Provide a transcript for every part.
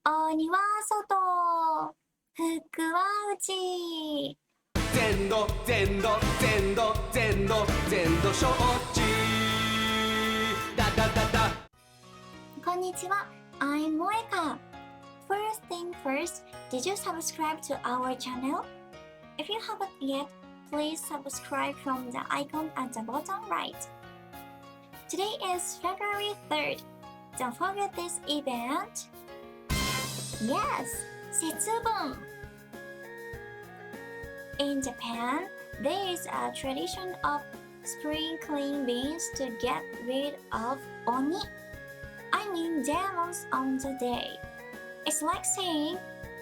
鬼は外、福は内。全土全土全土全土全土承知だだだだこんにちは、I'm Moeka. First thing first, did you subscribe to our channel? If you haven't yet, please subscribe from the icon at the bottom right. Today is February 3rd. Don't forget this event. Yes, 節分. In Japan, there is a tradition of sprinkling beans to get rid of oni. I mean demons on the day. It's like saying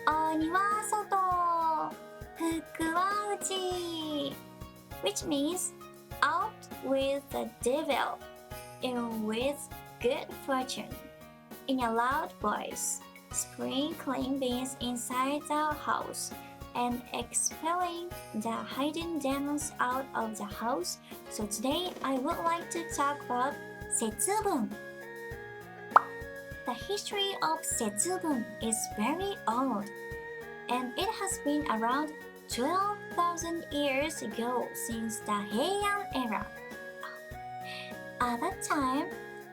鬼は外、福は内, which means out with the devil, in with good fortune. In a loud voice, sprinkling beans inside the house and expelling the hidden demons out of the house. So today I would like to talk about 節分. The history of 節分 is very old, and it has been around 12,000 years ago since the Heian era. At that time,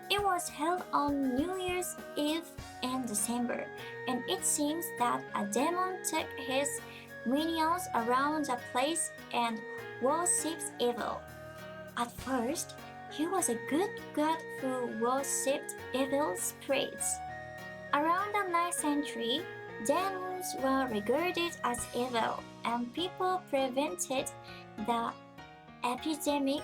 it was held on New Year's Eve in December, and it seems that a demon took his minions around the place and worshipped evil. At first, he was a good god who worshipped evil spirits. Around the 9th century, demons were regarded as evil, and people prevented the epidemic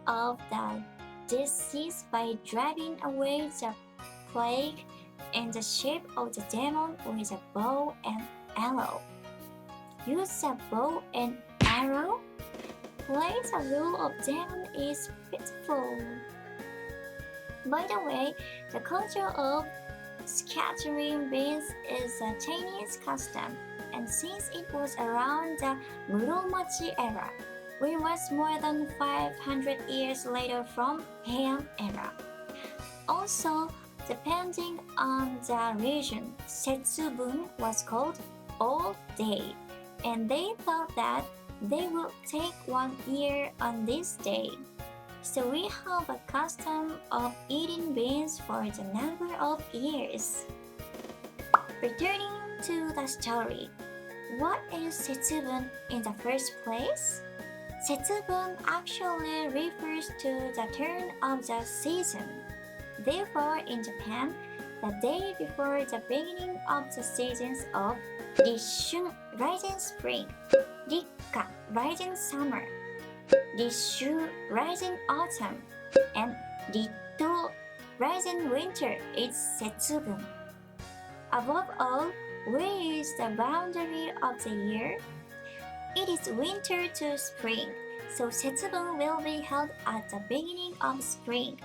of the disease by driving away the plague in the shape of the demon with a bow and arrow. Use a bow and arrow? Place a rule of demon is pitiful. By the way, the culture of scattering beans is a Chinese custom, and since it was around the Muromachi era, which was more than 500 years later from Heian era. Also, depending on the region, Setsubun was called Old Day, and they thought that they would take 1 year on this day. So we have a custom of eating beans for the number of years. Returning to the story, what is Setsubun in the first place? Setsubun actually refers to the turn of the season. Therefore, in Japan, the day before the beginning of the seasons of Rishun, rising spring, Rikka, rising summer, Rishu, rising autumn, and Ritto, rising winter is Setsubun. Above all, where is the boundary of the year? It is winter to spring, so Setsubun will be held at the beginning of spring.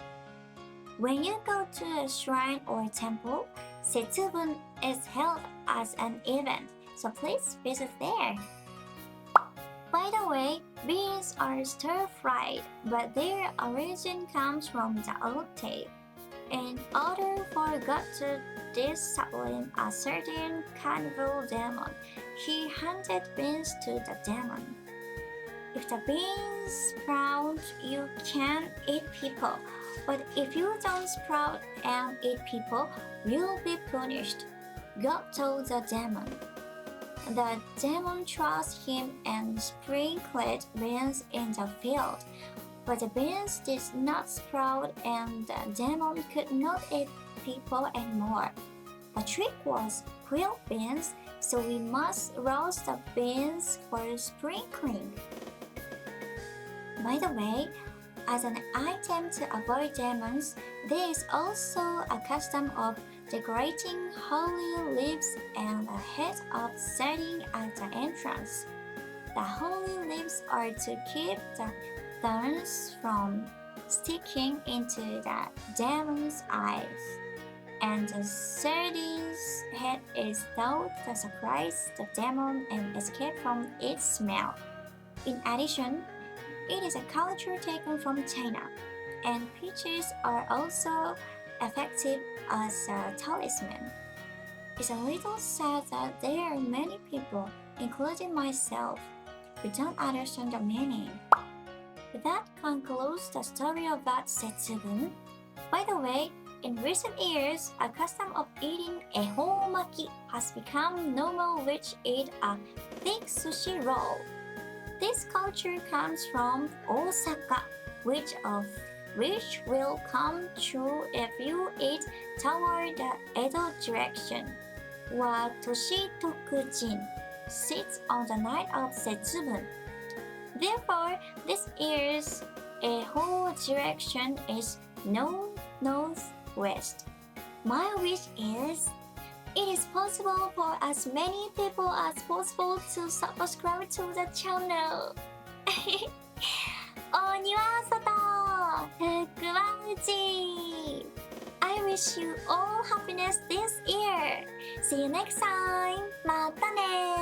When you go to a shrine or temple, Setsubun is held as an event, so please visit there. By the way, beans are stir-fried, but their origin comes from the old day. In order for God to discipline a certain carnival demon, he handed beans to the demon. If the beans sprout, you can eat people, but if you don't sprout and eat people, you'll be punished, God told the demon. The demon trusted him and sprinkled beans in the field, but the beans did not sprout and the demon could not eat people anymore. The trick was quill beans, so we must roast the beans for sprinkling. By the way, as an item to avoid demons, there is also a custom of decorating holy leaves and a head of setting at the entrance. The holy leaves are to keep the thorns from sticking into the demon's eyes, and the sardines head is thought to surprise the demon and escape from its smell. In addition, it is a culture taken from China, and peaches are also effective as a talisman. It's a little sad that there are many people, including myself, who don't understand the meaning. That concludes the story about Setsubun. By the way, in recent years, a custom of eating ehomaki has become normal, which is a thick sushi roll. This culture comes from Osaka, which will come true if you eat toward the Edo direction, where Toshitokujin sits on the night of Setsubun. Therefore, this year's Eho direction is northwest. My wish is it is possible for as many people as possible to subscribe to the channel. 鬼は外、福は内。I wish you all happiness this year. See you next time. またね